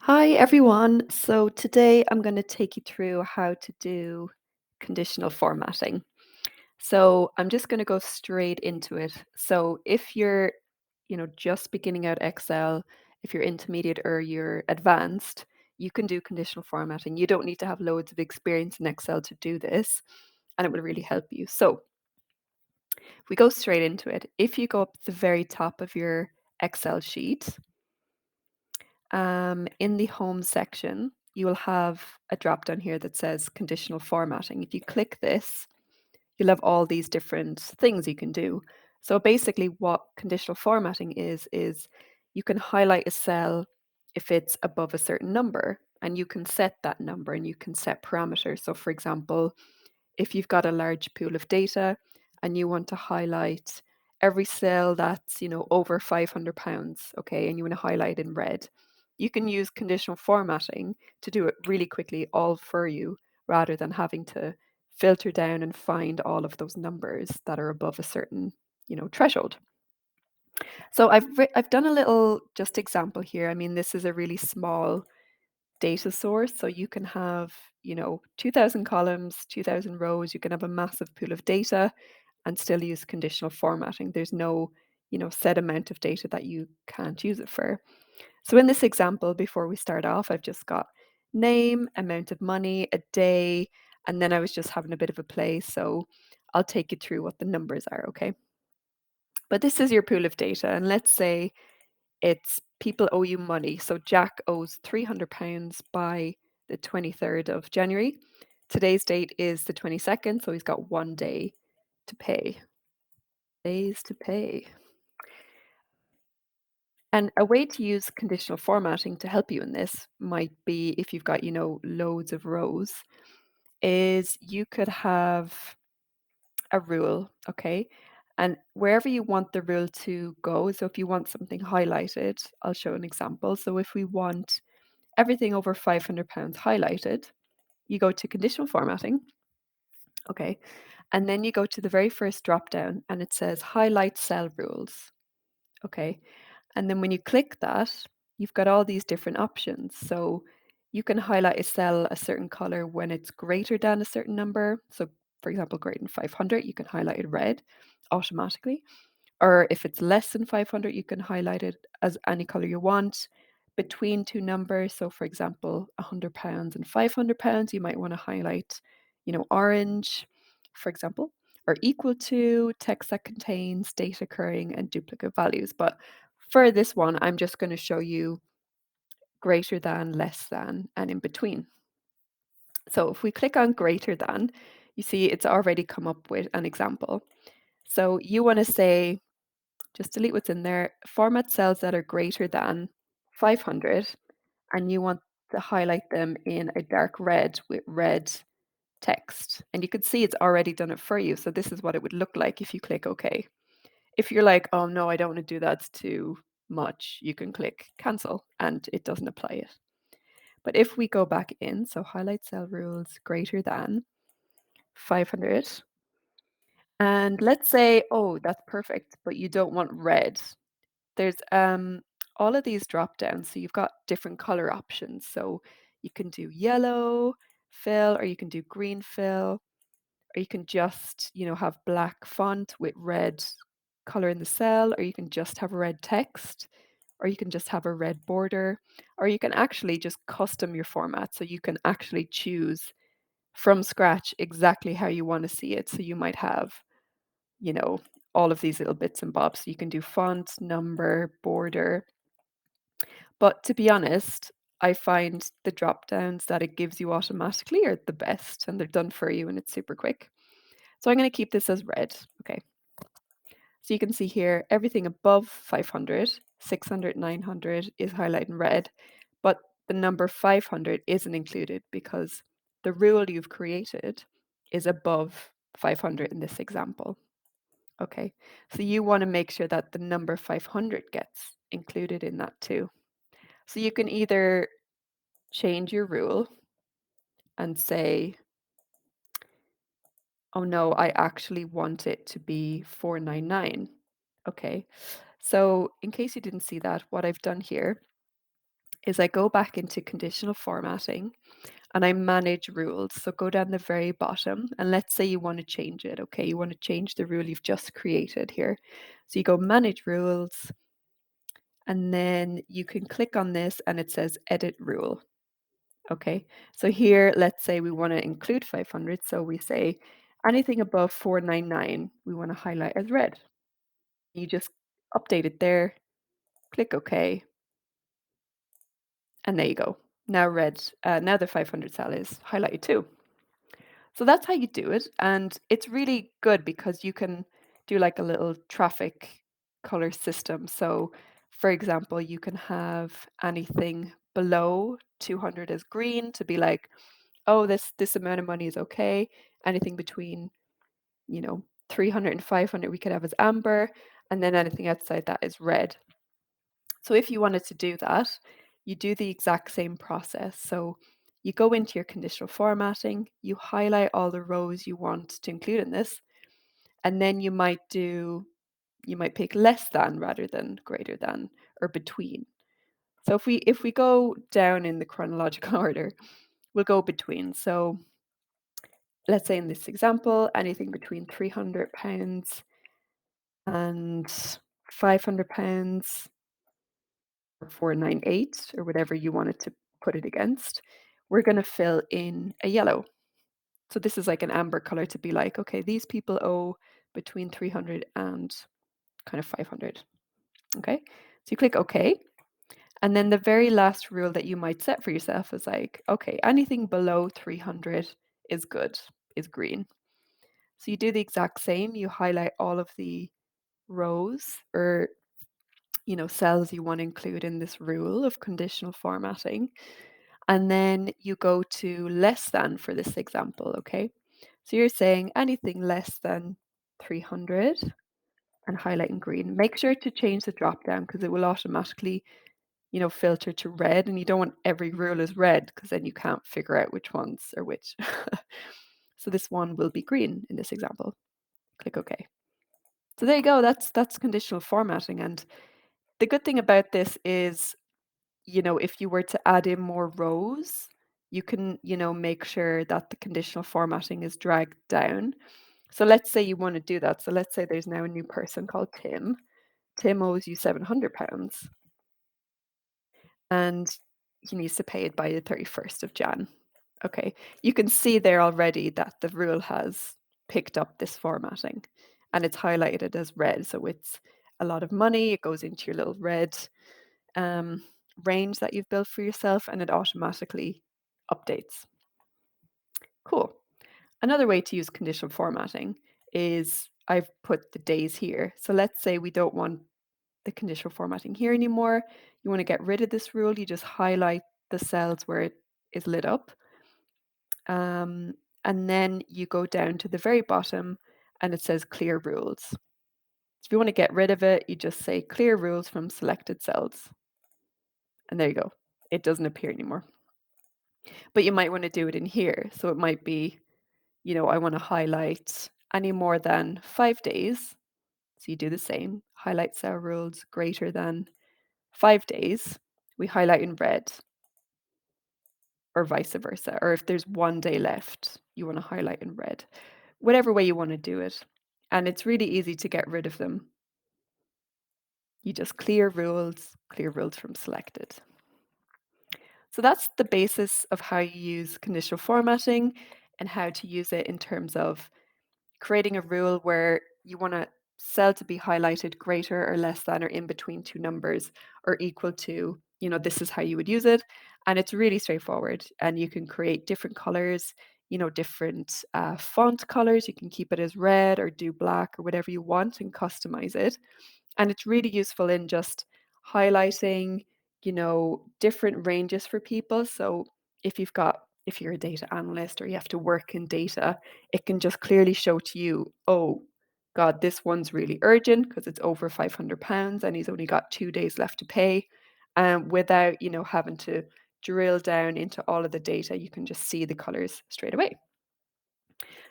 Hi everyone. So today I'm going to take you through how to do conditional formatting. So I'm just going to go straight into it. So if you're, just beginning out Excel, if you're intermediate or you're advanced, you can do conditional formatting. You don't need to have loads of experience in Excel to do this, and it will really help you. So if we go straight into it, if you go up to the very top of your Excel sheet, in the home section, you will have a drop down here that says conditional formatting. If you click this, you'll have all these different things you can do. So basically, what conditional formatting is you can highlight a cell if it's above a certain number, and you can set that number and you can set parameters. So, for example, if you've got a large pool of data and you want to highlight every cell that's over £500, okay, and you want to highlight in red, you can use conditional formatting to do it really quickly all for you rather than having to filter down and find all of those numbers that are above a certain threshold. So I've done a little just example here. I mean, this is a really small data source. So you can have, 2000 columns, 2000 rows. You can have a massive pool of data and still use conditional formatting. There's no, set amount of data that you can't use it for. So in this example, before we start off, I've just got name, amount of money, a day, and then I was just having a bit of a play. So I'll take you through what the numbers are, okay? But this is your pool of data. And let's say it's people owe you money. So Jack owes £300 by the 23rd of January. Today's date is the 22nd, so he's got 1 day to pay. Days to pay. And a way to use conditional formatting to help you in this might be if you've got, loads of rows, is you could have a rule, okay? And wherever you want the rule to go, so if you want something highlighted, I'll show an example. So if we want everything over £500 highlighted, you go to conditional formatting, okay? And then you go to the very first drop down and it says highlight cell rules, okay? And then when you click that, you've got all these different options. So you can highlight a cell a certain color when it's greater than a certain number. So, for example, greater than 500, you can highlight it red automatically. Or if it's less than 500, you can highlight it as any color you want between two numbers. So, for example, £100 and £500, you might want to highlight, orange, for example, or equal to text that contains data occurring and duplicate values. But for this one, I'm just going to show you greater than, less than, and in between. So if we click on greater than, you see it's already come up with an example. So you want to say, just delete what's in there, format cells that are greater than 500, and you want to highlight them in a dark red with red text. And you can see it's already done it for you. So this is what it would look like if you click OK. If you're like, oh no, I don't want to do that, it's too much, you can click cancel and it doesn't apply it. But if we go back in, so highlight cell rules greater than 500, and let's say, oh, that's perfect, but you don't want red. There's all of these drop downs. So you've got different color options. So you can do yellow fill, or you can do green fill, or you can just, have black font with red color in the cell, or you can just have red text, or you can just have a red border, or you can actually just custom your format. So you can actually choose from scratch exactly how you want to see it. So you might have, you know, all of these little bits and bobs. So you can do font, number, border. But to be honest, I find the drop downs that it gives you automatically are the best and they're done for you and it's super quick. So I'm going to keep this as red. Okay. So you can see here, everything above 500, 600, 900 is highlighted in red, but the number 500 isn't included because the rule you've created is above 500 in this example. Okay, so you want to make sure that the number 500 gets included in that too. So you can either change your rule and say, oh no, I actually want it to be 499. Okay, so in case you didn't see that, what I've done here is I go back into conditional formatting and I manage rules. So go down the very bottom and let's say you want to change it. Okay, you want to change the rule you've just created here. So you go manage rules and then you can click on this and it says edit rule. Okay, so here, let's say we want to include 500. So we say anything above 499, we want to highlight as red. You just update it there, click OK, and there you go. Now now the 500 cell is highlighted too. So that's how you do it. And it's really good because you can do like a little traffic color system. So for example, you can have anything below 200 as green to be like, oh, this amount of money is okay. Anything between, 300 and 500 we could have as amber, and then anything outside that is red. So if you wanted to do that, you do the exact same process. So you go into your conditional formatting, you highlight all the rows you want to include in this, and then you might pick less than rather than greater than or between. So if we go down in the chronological order, we'll go between. So let's say in this example, anything between £300 and £500 or 498 or whatever you wanted to put it against, we're going to fill in a yellow. So this is like an amber color to be like, okay, these people owe between 300 and kind of 500. Okay. So you click OK. And then the very last rule that you might set for yourself is like, okay, anything below 300 is good, is green. So you do the exact same. You highlight all of the rows or cells you want to include in this rule of conditional formatting. And then you go to less than for this example, okay? So you're saying anything less than 300 and highlight in green. Make sure to change the drop down because it will automatically, filter to red, and you don't want every rule as red because then you can't figure out which ones are which. So this one will be green in this example. Click OK. So there you go. That's conditional formatting. And the good thing about this is, if you were to add in more rows, you can, make sure that the conditional formatting is dragged down. So let's say you want to do that. So let's say there's now a new person called Tim. Tim owes you £700 and he needs to pay it by the 31st of Jan. Okay, you can see there already that the rule has picked up this formatting and it's highlighted as red. So it's a lot of money. It goes into your little red um, range that you've built for yourself and it automatically updates. Cool. Another way to use conditional formatting is I've put the days here. So let's say we don't want the conditional formatting here anymore. You want to get rid of this rule. You just highlight the cells where it is lit up. And then you go down to the very bottom and it says clear rules. So if you want to get rid of it, you just say clear rules from selected cells. And there you go. It doesn't appear anymore. But you might want to do it in here. So it might be, I want to highlight any more than 5 days. So you do the same, highlight cell rules greater than 5 days. We highlight in red or vice versa. Or if there's 1 day left, you want to highlight in red. Whatever way you want to do it. And it's really easy to get rid of them. You just clear rules from selected. So that's the basis of how you use conditional formatting and how to use it in terms of creating a rule where you want a cell to be highlighted greater or less than or in between two numbers or equal to, this is how you would use it. And it's really straightforward. And you can create different colors, different font colors. You can keep it as red or do black or whatever you want and customize it. And it's really useful in just highlighting, different ranges for people. So if you're a data analyst or you have to work in data, it can just clearly show to you, oh, God, this one's really urgent because it's over £500 and he's only got 2 days left to pay. Without, having to drill down into all of the data, you can just see the colors straight away.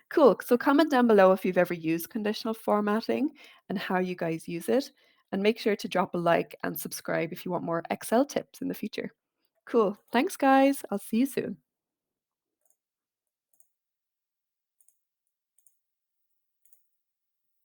Cool. So comment down below if you've ever used conditional formatting and how you guys use it. And make sure to drop a like and subscribe if you want more Excel tips in the future. Cool. Thanks, guys. I'll see you soon.